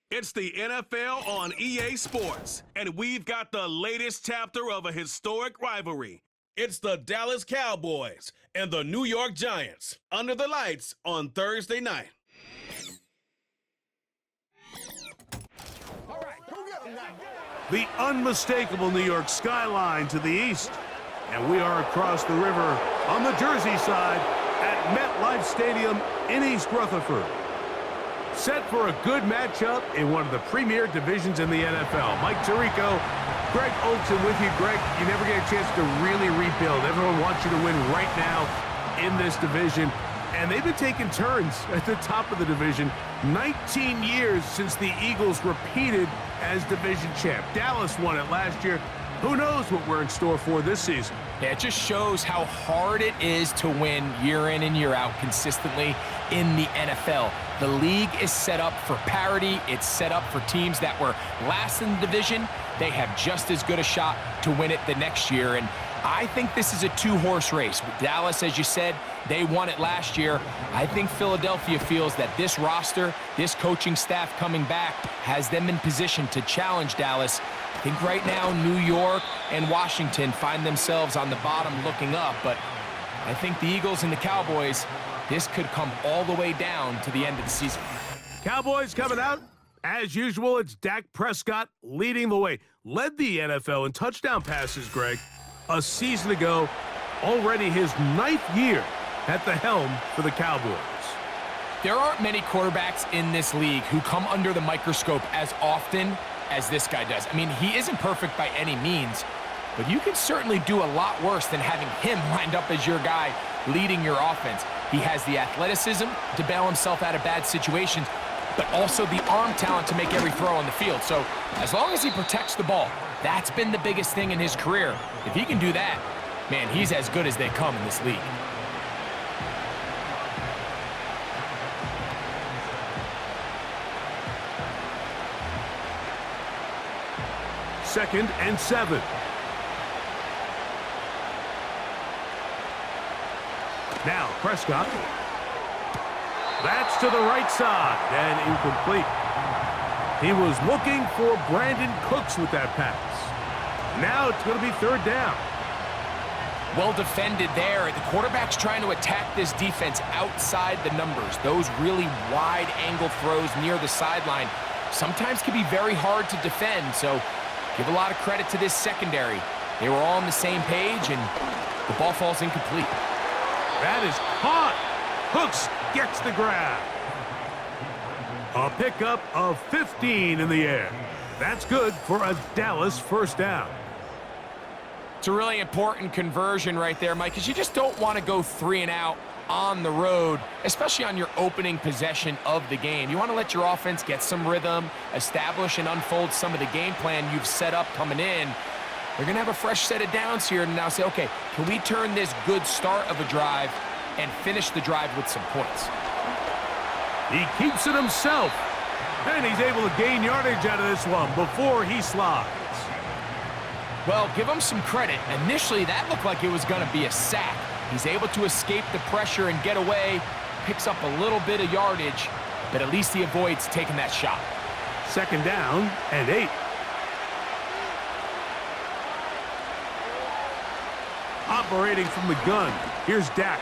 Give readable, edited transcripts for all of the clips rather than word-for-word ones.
It's the NFL on EA Sports, and we've got the latest chapter of a historic rivalry. It's the Dallas Cowboys and the New York Giants under the lights on Thursday night. The unmistakable New York skyline to the east, and we are across the river on the Jersey side at MetLife Stadium in East Rutherford. Set for a good matchup in one of the premier divisions in the NFL. Mike Tirico, Greg Olson with you. Greg, you never get a chance to really rebuild. Everyone wants you to win right now in this division. And they've been taking turns at the top of the division. 19 years since the Eagles repeated as division champ. Dallas won it last year. Who knows what we're in store for this season? Yeah, it just shows how hard it is to win year in and year out consistently in the NFL. The league is set up for parity. It's set up for teams that were last in the division. They have just as good a shot to win it the next year. And I think this is a two-horse race. With Dallas, as you said, they won it last year. I think Philadelphia feels that this roster, this coaching staff coming back, has them in position to challenge Dallas. I think right now New York and Washington find themselves on the bottom looking up, but I think the Eagles and the Cowboys, this could come all the way down to the end of the season. Cowboys coming out. As usual, it's Dak Prescott leading the way. Led the NFL in touchdown passes, Greg, a season ago. Already his 9th year at the helm for the Cowboys. There aren't many quarterbacks in this league who come under the microscope as often as this guy does. I mean, he isn't perfect by any means, but you can certainly do a lot worse than having him lined up as your guy leading your offense. He has the athleticism to bail himself out of bad situations, but also the arm talent to make every throw on the field. So as long as he protects the ball, that's been the biggest thing in his career. If he can do that, man, he's as good as they come in this league. Second and 7. Now Prescott. That's to the right side and incomplete. He was looking for Brandon Cooks with that pass. Now it's going to be 3rd down. Well defended there. The quarterback's trying to attack this defense outside the numbers. Those really wide angle throws near the sideline sometimes can be very hard to defend, so give a lot of credit to this secondary. They were all on the same page, and the ball falls incomplete. That is caught. Cooks gets the grab. A pickup of 15 in the air. That's good for a Dallas 1st down. It's a really important conversion right there, Mike, because you just don't want to go 3 and out on the road, especially on your opening possession of the game. You want to let your offense get some rhythm, establish and unfold some of the game plan you've set up coming in. They're going to have a fresh set of downs here and now say, okay, can we turn this good start of a drive and finish the drive with some points? He keeps it himself, and he's able to gain yardage out of this one before he slides. Well, give him some credit. Initially, that looked like it was going to be a sack. He's able to escape the pressure and get away, picks up a little bit of yardage, but at least he avoids taking that shot. 2nd down and 8. Operating from the gun, here's Dak.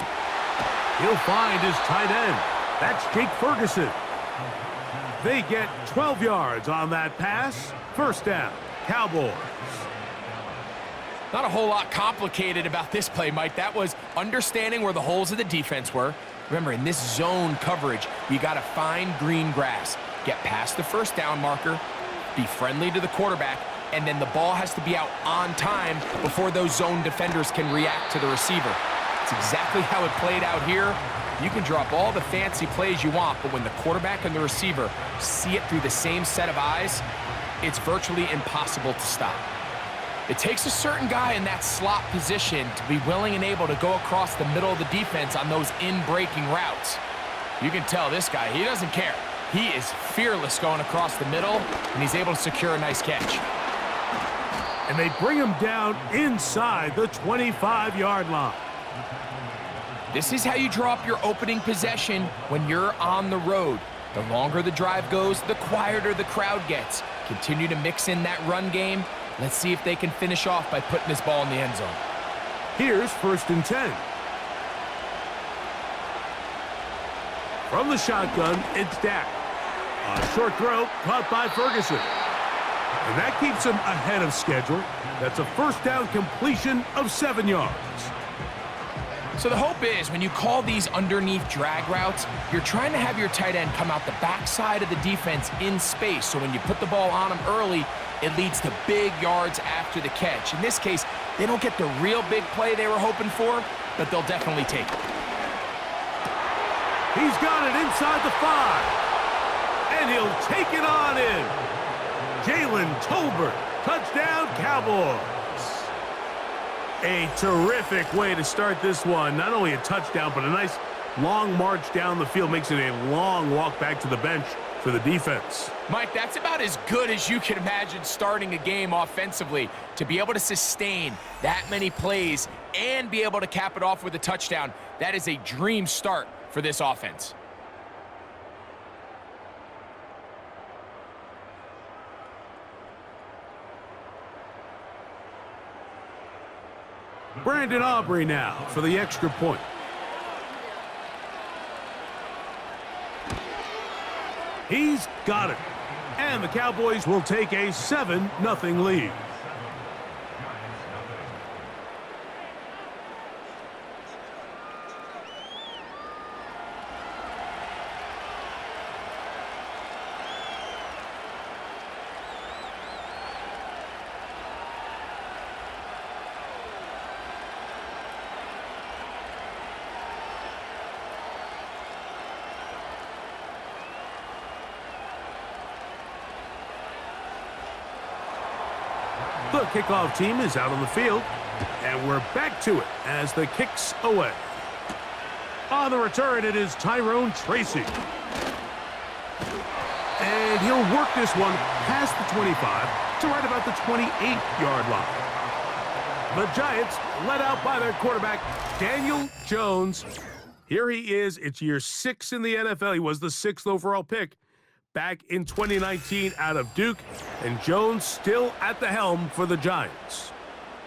He'll find his tight end. That's Jake Ferguson. They get 12 yards on that pass. 1st down, Cowboys. Not a whole lot complicated about this play, Mike. That was understanding where the holes of the defense were. Remember, in this zone coverage, you got to find green grass, get past the 1st down marker, be friendly to the quarterback, and then the ball has to be out on time before those zone defenders can react to the receiver. It's exactly how it played out here. You can drop all the fancy plays you want, but when the quarterback and the receiver see it through the same set of eyes, it's virtually impossible to stop. It takes a certain guy in that slot position to be willing and able to go across the middle of the defense on those in-breaking routes. You can tell this guy, he doesn't care. He is fearless going across the middle, and he's able to secure a nice catch. And they bring him down inside the 25-yard line. This is how you draw up your opening possession when you're on the road. The longer the drive goes, the quieter the crowd gets. Continue to mix in that run game. Let's see if they can finish off by putting this ball in the end zone. Here's 1st and 10. From the shotgun, it's Dak. A short throw caught by Ferguson. And that keeps him ahead of schedule. That's a 1st down completion of 7 yards. So the hope is when you call these underneath drag routes, you're trying to have your tight end come out the backside of the defense in space. So when you put the ball on him early, it leads to big yards after the catch. In this case, they don't get the real big play they were hoping for, but they'll definitely take it. He's got it inside the 5. And he'll take it on in. Jalen Tolbert, touchdown Cowboys. A terrific way to start this one. Not only a touchdown, but a nice long march down the field. Makes it a long walk back to the bench for the defense. Mike, that's about as good as you can imagine starting a game offensively. To be able to sustain that many plays and be able to cap it off with a touchdown, that is a dream start for this offense. Brandon Aubrey now for the extra point. He's got it. And the Cowboys will take a 7-0 lead. The kickoff team is out on the field, and we're back to it as the kick's away. On the return, it is Tyrone Tracy. And he'll work this one past the 25 to right about the 28-yard line. The Giants led out by their quarterback, Daniel Jones. Here he is. It's year 6 in the NFL. He was the 6th overall pick back in 2019 out of Duke, and Jones still at the helm for the Giants.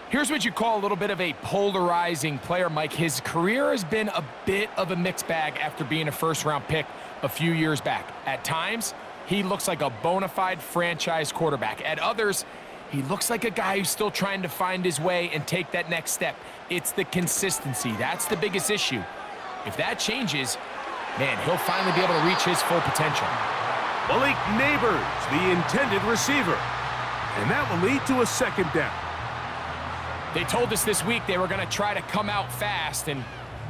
Here's what you call a little bit of a polarizing player, Mike. His career has been a bit of a mixed bag after being a first-round pick a few years back. At times, he looks like a bona fide franchise quarterback. At others, he looks like a guy who's still trying to find his way and take that next step. It's the consistency. That's the biggest issue. If that changes, man, he'll finally be able to reach his full potential. Malik Neighbors, the intended receiver. And that will lead to a 2nd down. They told us this week they were going to try to come out fast, and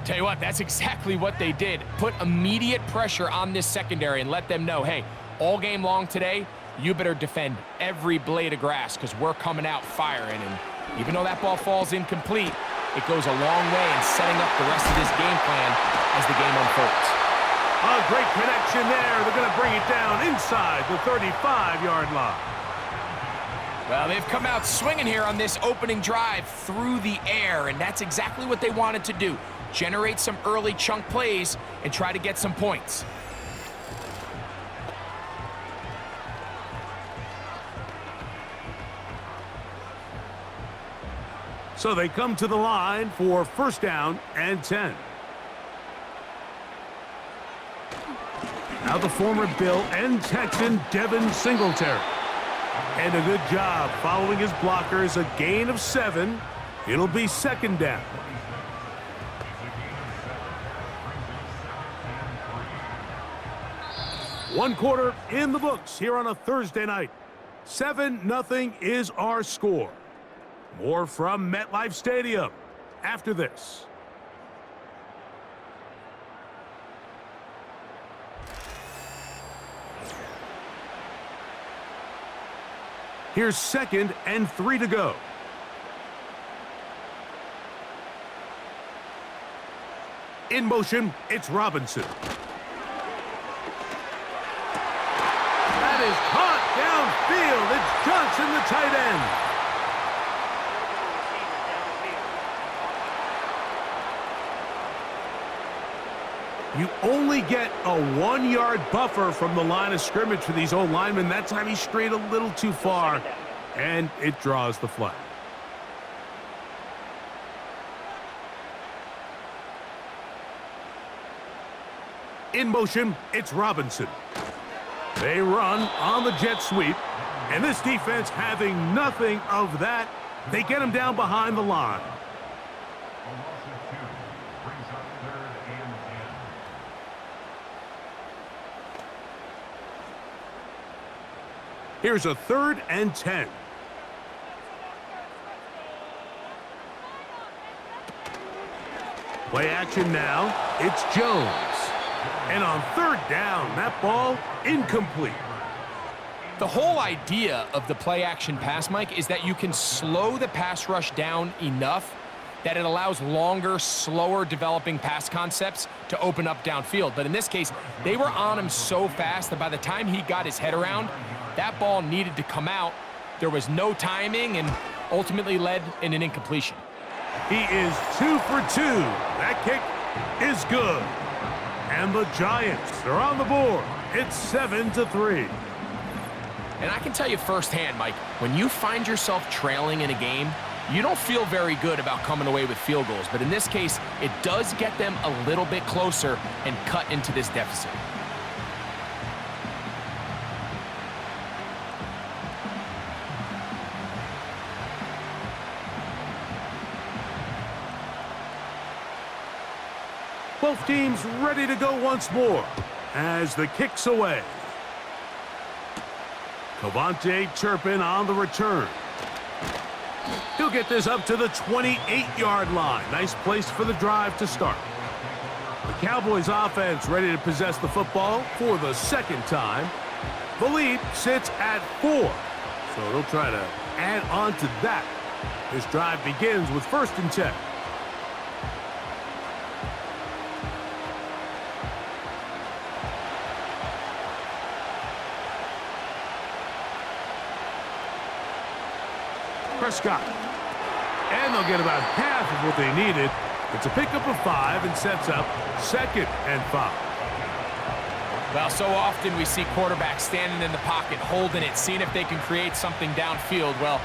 tell you what, that's exactly what they did. Put immediate pressure on this secondary and let them know, hey, all game long today, you better defend every blade of grass because we're coming out firing. And even though that ball falls incomplete, it goes a long way in setting up the rest of this game plan as the game unfolds. A great connection there. They're going to bring it down inside the 35-yard line. Well, they've come out swinging here on this opening drive through the air, and that's exactly what they wanted to do. Generate some early chunk plays and try to get some points. So they come to the line for 1st down and 10. Now the former Bill and Texan Devin Singletary. And a good job following his blockers, a gain of 7. It'll be 2nd down. One quarter in the books here on a Thursday night. 7-0 is our score. More from MetLife Stadium after this. Here's 2nd and 3 to go. In motion, it's Robinson. That is caught downfield. It's Johnson, the tight end. You only only get a 1-yard buffer from the line of scrimmage for these old linemen. That time he strayed a little too far, and it draws the flag. In motion, it's Robinson. They run on the jet sweep, and this defense having nothing of that, they get him down behind the line. Here's a 3rd and 10. Play action now. It's Jones. And on 3rd down, that ball incomplete. The whole idea of the play-action pass, Mike, is that you can slow the pass rush down enough that it allows longer, slower developing pass concepts to open up downfield. But in this case, they were on him so fast that by the time he got his head around, that ball needed to come out. There was no timing and ultimately led in an incompletion. He is 2 for 2. That kick is good. And the Giants are on the board. It's 7-3. And I can tell you firsthand, Mike, when you find yourself trailing in a game, you don't feel very good about coming away with field goals. But in this case, it does get them a little bit closer and cut into this deficit. Both teams ready to go once more as the kick's away. Covante Turpin on the return. He'll get this up to the 28-yard line. Nice place for the drive to start. The Cowboys offense ready to possess the football for the 2nd time. The lead sits at 4, so they'll try to add on to that. This drive begins with 1st and 10. Prescott. And they'll get about half of what they needed. It's a pickup of 5 and sets up 2nd and 5. Well, so often we see quarterbacks standing in the pocket, holding it, seeing if they can create something downfield. Well,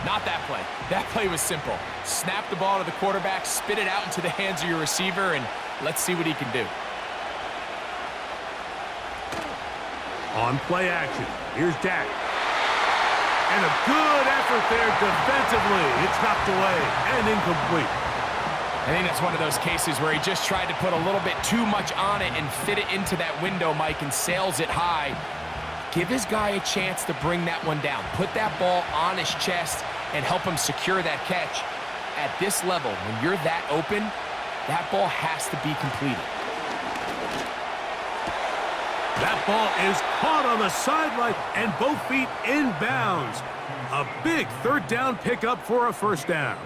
not that play. That play was simple. Snap the ball to the quarterback, spit it out into the hands of your receiver, and let's see what he can do. On play action, here's Dak. And a good effort there defensively. It's knocked away and incomplete. I think that's one of those cases where he just tried to put a little bit too much on it and fit it into that window, Mike, and sails it high. Give his guy a chance to bring that one down. Put that ball on his chest and help him secure that catch. At this level, when you're that open, that ball has to be completed. That ball is caught on the sideline and both feet in bounds. A big 3rd down pickup for a 1st down.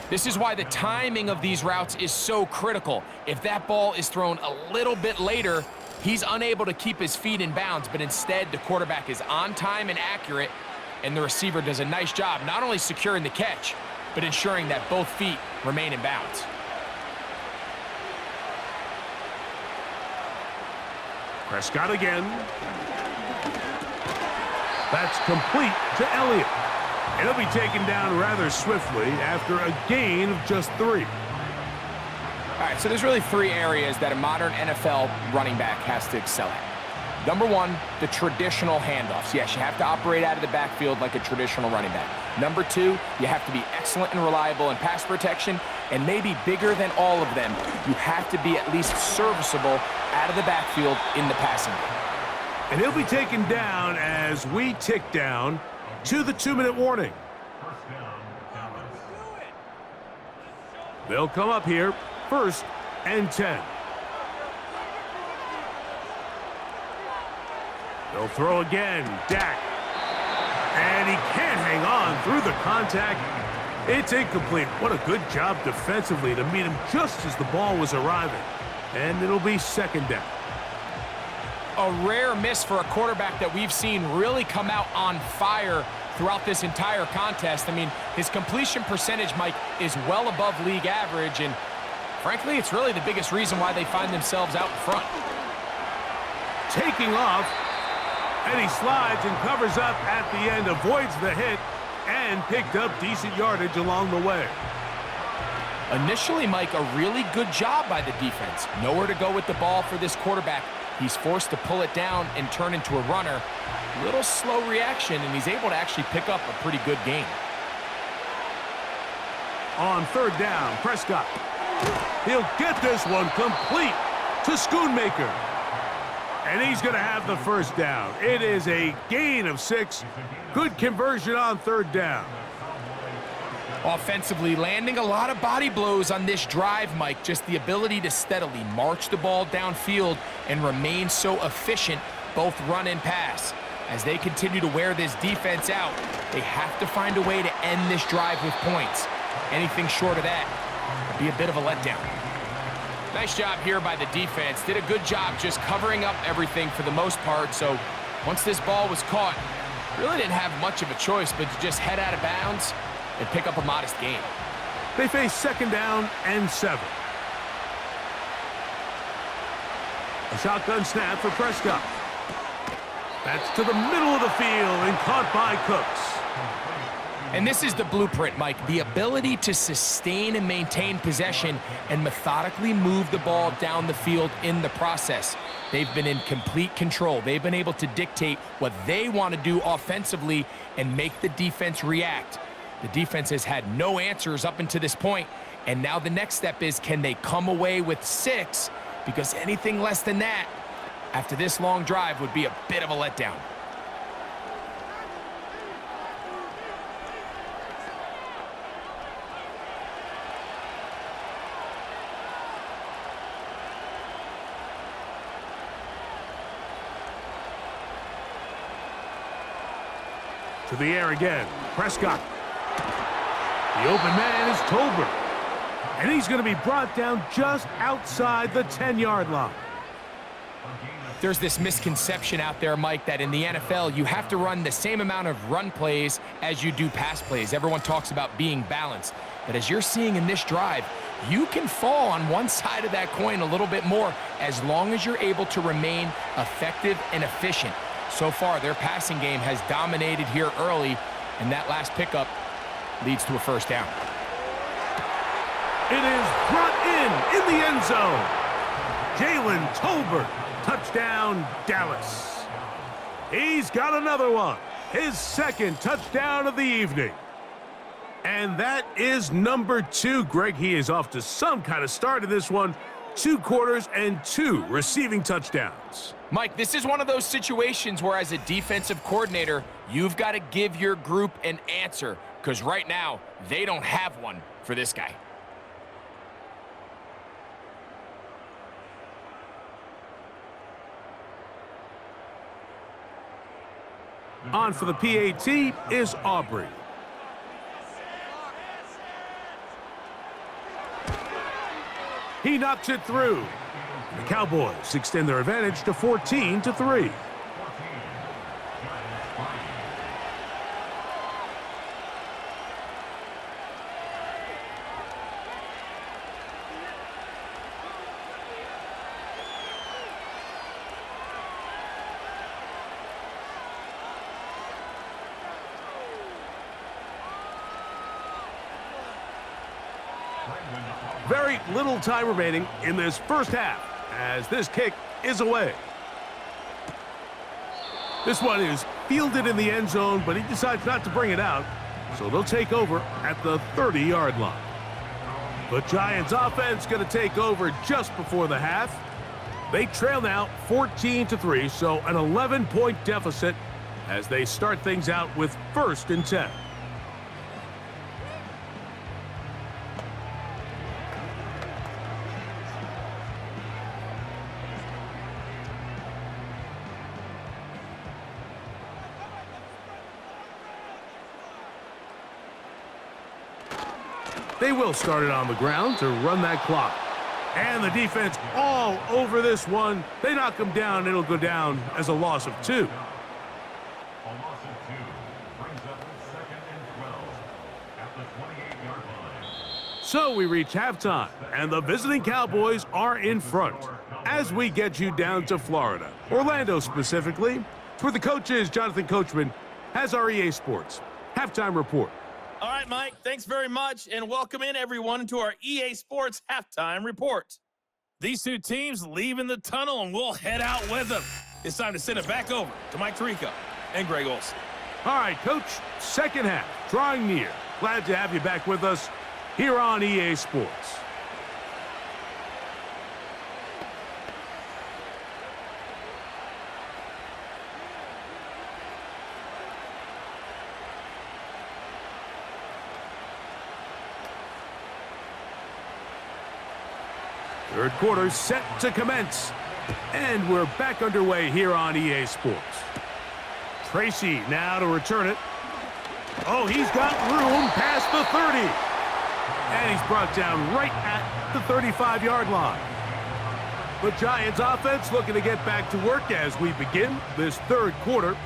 This is why the timing of these routes is so critical. If that ball is thrown a little bit later, he's unable to keep his feet in bounds, but instead the quarterback is on time and accurate, and the receiver does a nice job not only securing the catch, but ensuring that both feet remain in bounds. Prescott again. That's complete to Elliott. And he'll be taken down rather swiftly after a gain of just 3. All right, so there's really 3 areas that a modern NFL running back has to excel at. Number 1, the traditional handoffs. Yes, you have to operate out of the backfield like a traditional running back. Number 2, you have to be excellent and reliable in pass protection, and maybe bigger than all of them, you have to be at least serviceable out of the backfield in the passing game. And he'll be taken down as we tick down to the 2-minute warning. They'll come up here, 1st and 10. They'll throw again, Dak. And he can't hang on through the contact. It's incomplete. What a good job defensively to meet him just as the ball was arriving. And it'll be 2nd down. A rare miss for a quarterback that we've seen really come out on fire throughout this entire contest. I mean, his completion percentage, Mike, is well above league average, and Frankly, it's really the biggest reason why they find themselves out in front. Taking off, and he slides and covers up at the end, avoids the hit, and picked up decent yardage along the way. Initially, Mike, a really good job by the defense. Nowhere to go with the ball for this quarterback. He's forced to pull it down and turn into a runner. Little slow reaction, and he's able to actually pick up a pretty good gain. On third down, Prescott. He'll get this one complete to Schoonmaker. And he's going to have the first down. It is a gain of 6. Good conversion on third down. Offensively, landing a lot of body blows on this drive, Mike. Just the ability to steadily march the ball downfield and remain so efficient, both run and pass. As they continue to wear this defense out, they have to find a way to end this drive with points. Anything short of that would be a bit of a letdown. Nice job here by the defense. Did a good job just covering up everything for the most part. So once this ball was caught, really didn't have much of a choice but to just head out of bounds and pick up a modest gain. They face second down and 7. A shotgun snap for Prescott. That's to the middle of the field and caught by Cooks. And this is the blueprint, Mike. The ability to sustain and maintain possession and methodically move the ball down the field in the process. They've been in complete control. They've been able to dictate what they want to do offensively and make the defense react. The defense has had no answers up until this point, and now the next step is, can they come away with 6? Because anything less than that, after this long drive, would be a bit of a letdown. To the air again, Prescott. The open man is Tolbert. And he's going to be brought down just outside the 10-yard line. There's this misconception out there, Mike, that in the NFL, you have to run the same amount of run plays as you do pass plays. Everyone talks about being balanced. But as you're seeing in this drive, you can fall on one side of that coin a little bit more as long as you're able to remain effective and efficient. So far, their passing game has dominated here early, and that last pickup leads to a first down. It is brought in the end zone. Jalen Tolbert, touchdown, Dallas. He's got another one, his second touchdown of the evening. And that is number 2. Greg, he is off to some kind of start in this one. 2 quarters and 2 receiving touchdowns. Mike, this is one of those situations where as a defensive coordinator, you've got to give your group an answer, because right now, they don't have one for this guy. On for the PAT is Aubrey. He knocks it through. The Cowboys extend their advantage to 14-3. Very little time remaining in this first half as this kick is away. This one is fielded in the end zone, but he decides not to bring it out, so they'll take over at the 30-yard line. The Giants offense going to take over just before the half. They trail now 14-3, so an 11-point deficit as they start things out with 1st and 10. They will start it on the ground to run that clock. And the defense all over this one. They knock him down. It'll go down as a loss of 2. A loss of 2 brings up 2nd and 12 at the 28-yard line. So we reach halftime, and the visiting Cowboys are in front. As we get you down to Florida, Orlando specifically, it's where the coach is. Jonathan Coachman has our EA Sports halftime report. All right, Mike, thanks very much, and welcome in everyone to our EA Sports halftime report. These two teams leaving the tunnel, and we'll head out with them. It's time to send it back over to Mike Tirico and Greg Olson. All right, Coach, second half, drawing near. Glad to have you back with us here on EA Sports. Third quarter set to commence. And we're back underway here on EA Sports. Tracy now to return it. Oh, he's got room past the 30. And he's brought down right at the 35-yard line. The Giants offense looking to get back to work as we begin this third quarter.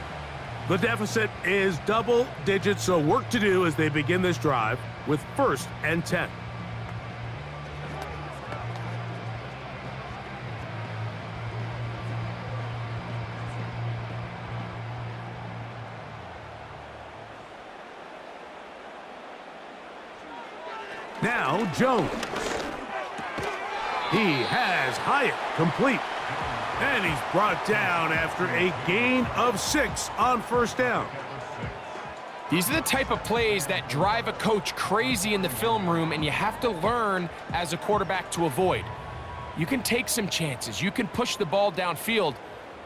The deficit is double digits, so work to do as they begin this drive with 1st and 10. Now Jones. He has Hyatt complete. And he's brought down after a gain of 6 on 1st down. These are the type of plays that drive a coach crazy in the film room, and you have to learn as a quarterback to avoid. You can take some chances. You can push the ball downfield,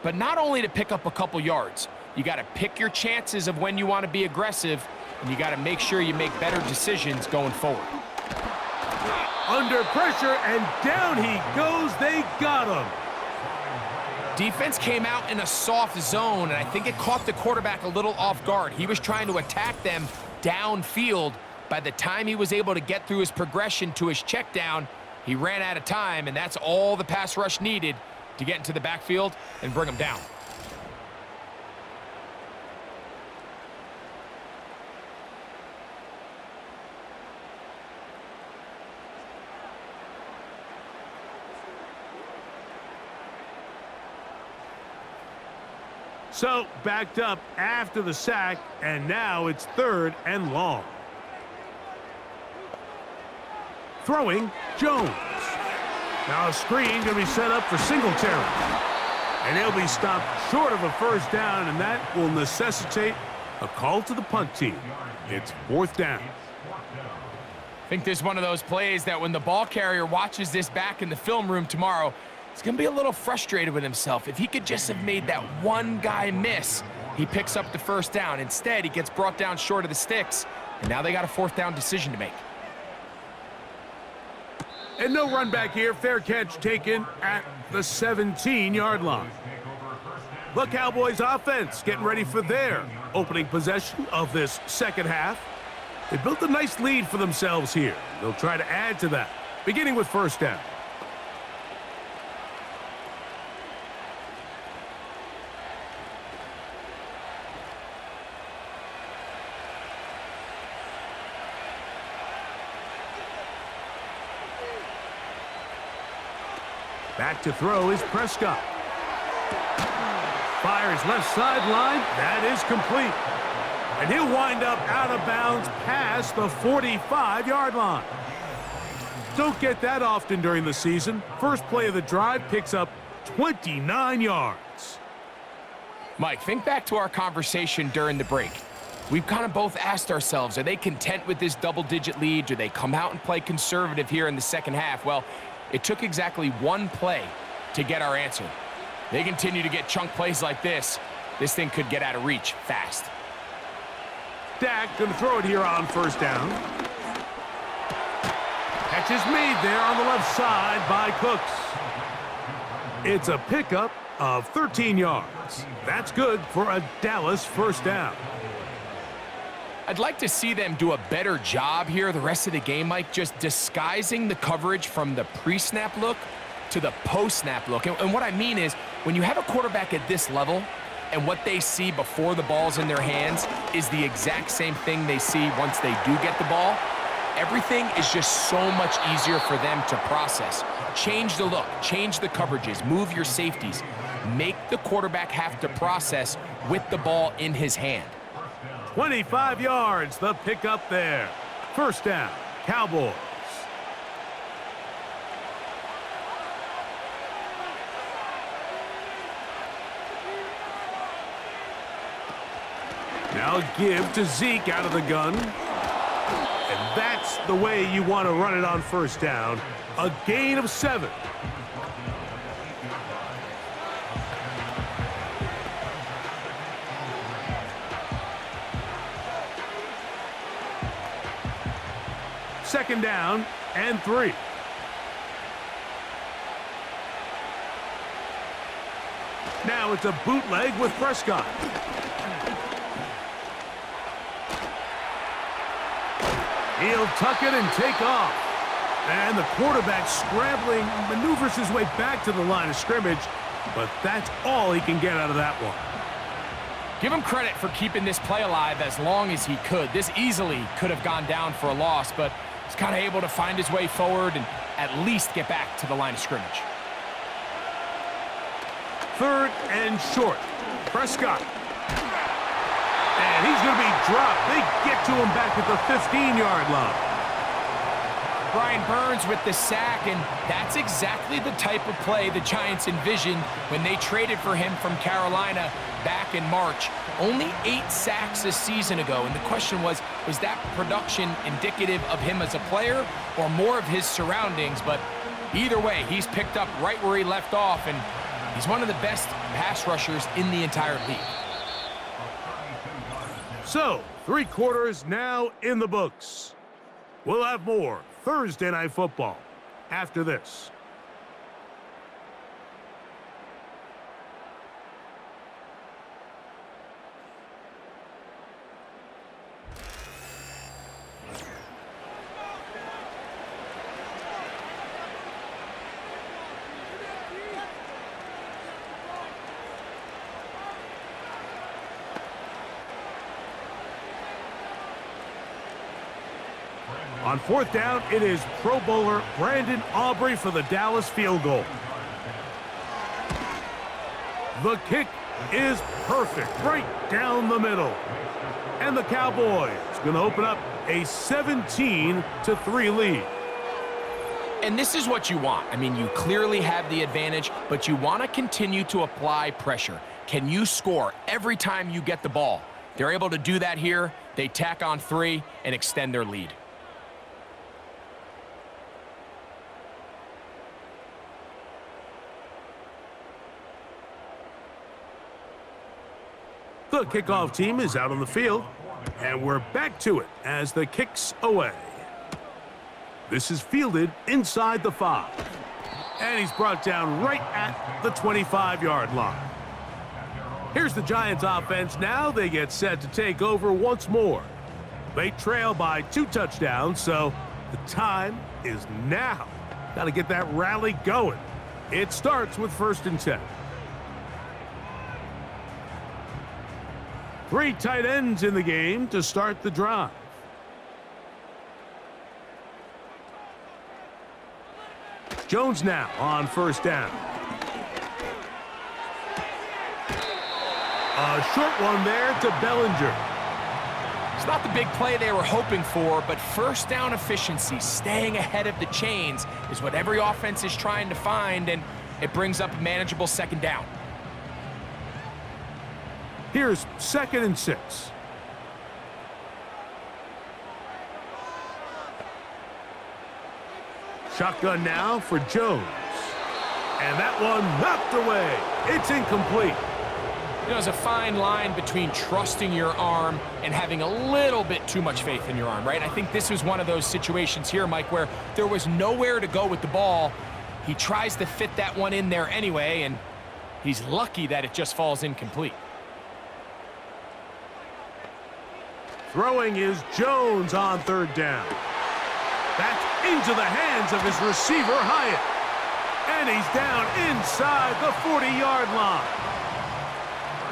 but not only to pick up a couple yards. You got to pick your chances of when you want to be aggressive, and you got to make sure you make better decisions going forward. Under pressure, and down he goes. They got him. Defense came out in a soft zone, and I think it caught the quarterback a little off guard. He was trying to attack them downfield. By the time he was able to get through his progression to his check down, he ran out of time, and that's all the pass rush needed to get into the backfield and bring him down. So, backed up after the sack, and now it's 3rd and long. Throwing, Jones. Now a screen going to be set up for Singletary. And he'll be stopped short of a 1st down, and that will necessitate a call to the punt team. It's 4th down. I think this is one of those plays that when the ball carrier watches this back in the film room tomorrow, he's going to be a little frustrated with himself. If he could just have made that one guy miss, he picks up the 1st down. Instead, he gets brought down short of the sticks, and now they got a 4th down decision to make. And no run back here. Fair catch taken at the 17-yard line. The Cowboys offense getting ready for their opening possession of this second half. They built a nice lead for themselves here. They'll try to add to that, beginning with 1st down. Back to throw is Prescott. Fires left sideline. That is complete. And he'll wind up out of bounds past the 45-yard line. Don't get that often during the season. First play of the drive picks up 29 yards. Mike, think back to our conversation during the break. We've kind of both asked ourselves, are they content with this double-digit lead? Do they come out and play conservative here in the second half? Well, it took exactly one play to get our answer. They continue to get chunk plays like this. This thing could get out of reach fast. Dak going to throw it here on 1st down. Catch is made there on the left side by Cooks. It's a pickup of 13 yards. That's good for a Dallas 1st down. I'd like to see them do a better job here the rest of the game, Mike, just disguising the coverage from the pre-snap look to the post-snap look. And what I mean is, when you have a quarterback at this level and what they see before the ball's in their hands is the exact same thing they see once they do get the ball, everything is just so much easier for them to process. Change the look, change the coverages, move your safeties. Make the quarterback have to process with the ball in his hand. 25 yards, the pickup there. First down, Cowboys. Now give to Zeke out of the gun. And that's the way you want to run it on first down. A gain of 7. Second down and 3. Now it's a bootleg with Prescott. He'll tuck it and take off. And the quarterback scrambling, maneuvers his way back to the line of scrimmage, but that's all he can get out of that one. Give him credit for keeping this play alive as long as he could. This easily could have gone down for a loss, but he's kind of able to find his way forward and at least get back to the line of scrimmage. Third and short. Prescott. And he's going to be dropped. They get to him back at the 15-yard line. Brian Burns with the sack, and that's exactly the type of play the Giants envisioned when they traded for him from Carolina back in March. Only 8 sacks a season ago, and the question was that production indicative of him as a player or more of his surroundings? But either way, he's picked up right where he left off, and he's one of the best pass rushers in the entire league. So, 3 quarters now in the books. We'll have more Thursday Night Football after this. On fourth down, it is Pro Bowler Brandon Aubrey for the Dallas field goal. The kick is perfect, right down the middle. And the Cowboys going to open up a 17-3 lead. And this is what you want. I mean, you clearly have the advantage, but you want to continue to apply pressure. Can you score every time you get the ball? They're able to do that here. They tack on 3 and extend their lead. The kickoff team is out on the field, and we're back to it as the kick's away. This is fielded inside the 5, and he's brought down right at the 25-yard line. Here's the Giants offense now. They get set to take over once more. They trail by 2 touchdowns, so the time is now. Got to get that rally going. It starts with 1st and 10. 3 tight ends in the game to start the drive. Jones now on 1st down. A short one there to Bellinger. It's not the big play they were hoping for, but first down efficiency, staying ahead of the chains, is what every offense is trying to find, and it brings up a manageable 2nd down. Here's 2nd and 6. Shotgun now for Jones. And that one knocked away. It's incomplete. You know, there's a fine line between trusting your arm and having a little bit too much faith in your arm, right? I think this was one of those situations here, Mike, where there was nowhere to go with the ball. He tries to fit that one in there anyway, and he's lucky that it just falls incomplete. Throwing is Jones on 3rd down. That's into the hands of his receiver, Hyatt. And he's down inside the 40-yard line.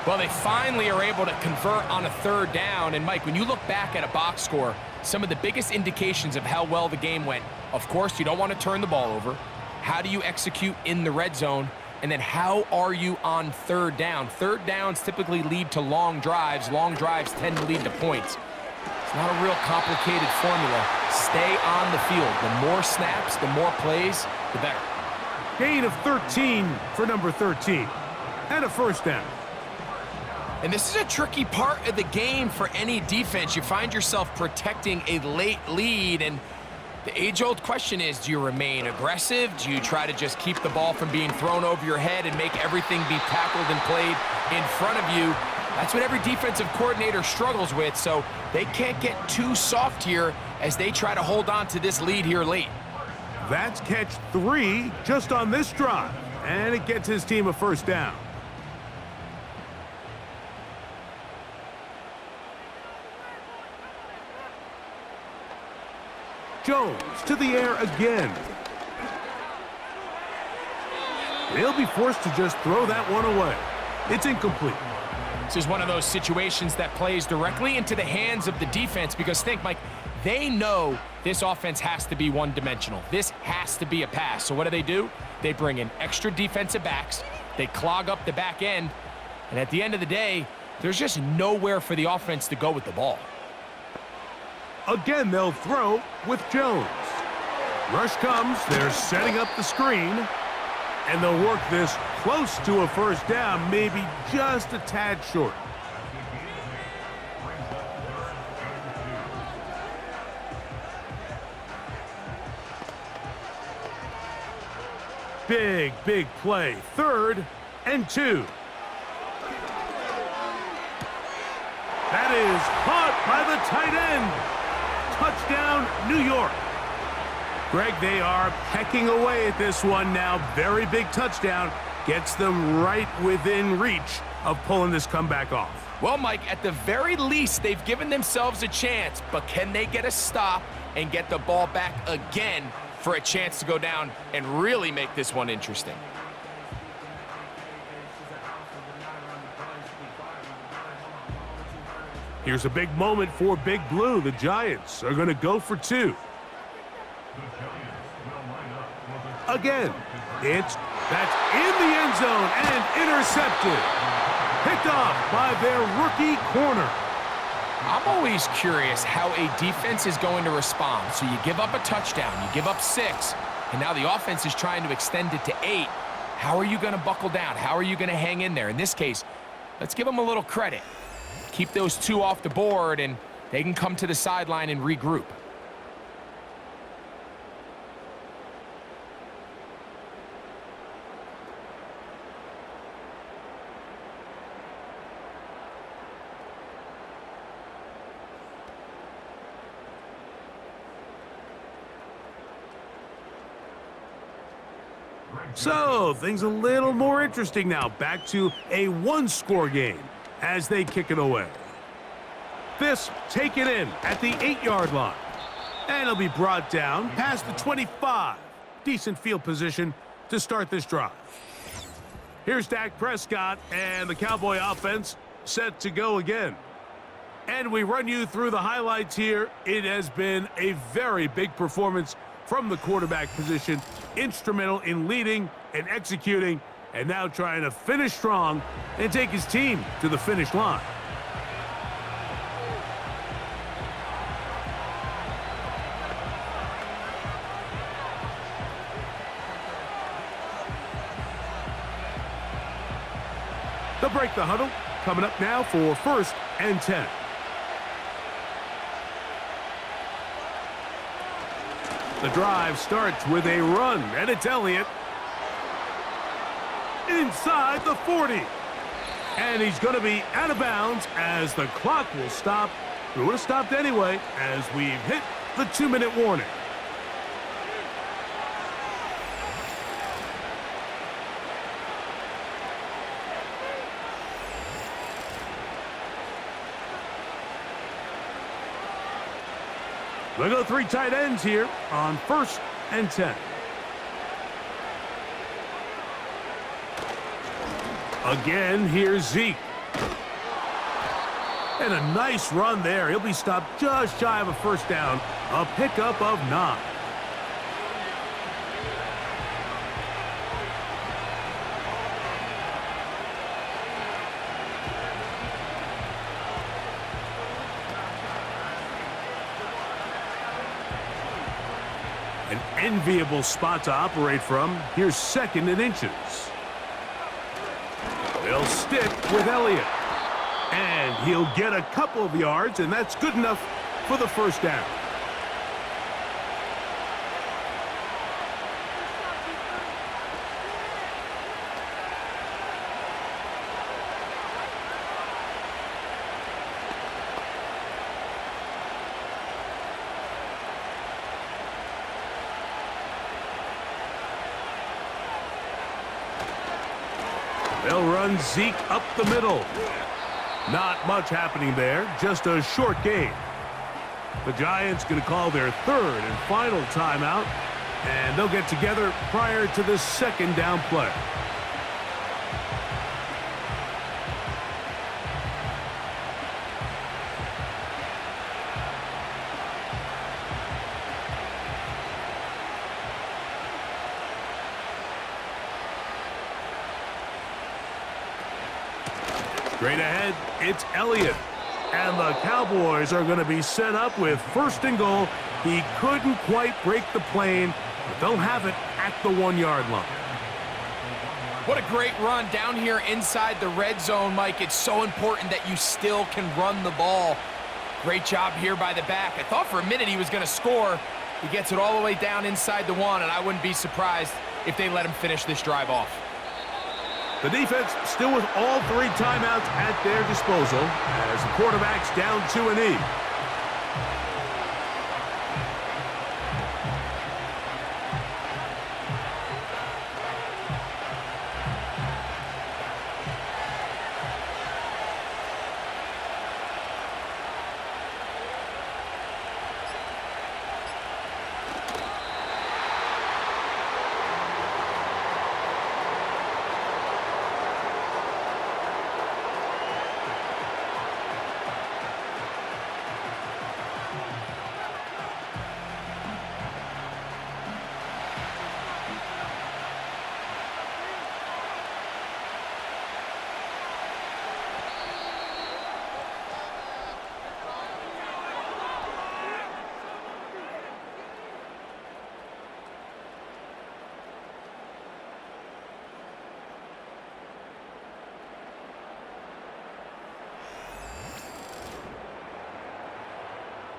Well, they finally are able to convert on a third down. And, Mike, when you look back at a box score, some of the biggest indications of how well the game went, of course, you don't want to turn the ball over. How do you execute in the red zone? And then how are you on third down? Third downs typically lead to long drives. Long drives tend to lead to points. It's not a real complicated formula. Stay on the field. The more snaps, the more plays, the better. Gain of 13 for number 13. And a first down. And this is a tricky part of the game for any defense. You find yourself protecting a late lead, and the age-old question is, do you remain aggressive? Do you try to just keep the ball from being thrown over your head and make everything be tackled and played in front of you? That's what every defensive coordinator struggles with, so they can't get too soft here as they try to hold on to this lead here late. That's catch 3 just on this drive, and it gets his team a first down. Jones to the air again. They'll be forced to just throw that one away. It's incomplete. This is one of those situations that plays directly into the hands of the defense because think, Mike, they know this offense has to be one-dimensional. This has to be a pass. So what do? They bring in extra defensive backs. They clog up the back end. And at the end of the day, there's just nowhere for the offense to go with the ball. Again, they'll throw with Jones. Rush comes. They're setting up the screen. And they'll work this close to a first down, maybe just a tad short. Big, big play. 3rd and 2. That is caught by the tight end. Touchdown, New York. Greg, they are pecking away at this one now. Very big touchdown. Gets them right within reach of pulling this comeback off. Well, Mike, at the very least, they've given themselves a chance, but can they get a stop and get the ball back again for a chance to go down and really make this one interesting? Here's a big moment for Big Blue. The Giants are going to go for 2. Again, that's in the end zone and intercepted. Picked off by their rookie corner. I'm always curious how a defense is going to respond. So you give up a touchdown, you give up 6, and now the offense is trying to extend it to 8. How are you going to buckle down? How are you going to hang in there? In this case, let's give them a little credit. Keep those 2 off the board, and they can come to the sideline and regroup. So, things a little more interesting now. Back to a 1-score game as they kick it away. This taken in at the 8-yard line. And it'll be brought down past the 25. Decent field position to start this drive. Here's Dak Prescott and the Cowboy offense set to go again. And we run you through the highlights here. It has been a very big performance from the quarterback position, instrumental in leading and executing, and now trying to finish strong and take his team to the finish line. They'll break the huddle. Coming up now for 1st and 10. The drive starts with a run, and it's Elliott. Inside the 40. And he's going to be out of bounds as the clock will stop. It would have stopped anyway as we've hit the 2-minute warning. They'll go 3 tight ends here on 1st and 10. Again, here's Zeke. And a nice run there. He'll be stopped just shy of a first down. A pickup of 9. An enviable spot to operate from. Here's 2nd and inches. They'll stick with Elliott. And he'll get a couple of yards, and that's good enough for the first down. They'll run Zeke up the middle. Not much happening there, just a short gain. The Giants going to call their 3rd and final timeout, and they'll get together prior to the 2nd down play. Straight ahead, it's Elliott. And the Cowboys are going to be set up with 1st and goal. He couldn't quite break the plane, but they'll have it at the 1-yard line. What a great run down here inside the red zone, Mike. It's so important that you still can run the ball. Great job here by the back. I thought for a minute he was going to score. He gets it all the way down inside the 1, and I wouldn't be surprised if they let him finish this drive off. The defense still with all 3 timeouts at their disposal as the quarterback's down to a knee.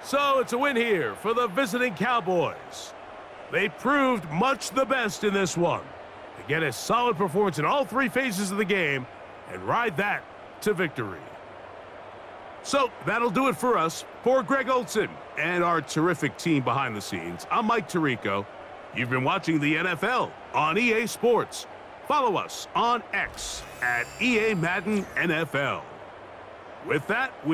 So it's a win here for the visiting Cowboys. They proved much the best in this one. They get a solid performance in all 3 phases of the game and ride that to victory. So that'll do it for us. For Greg Olson and our terrific team behind the scenes, I'm Mike Tirico. You've been watching the NFL on EA Sports. Follow us on X at EA Madden NFL. With that,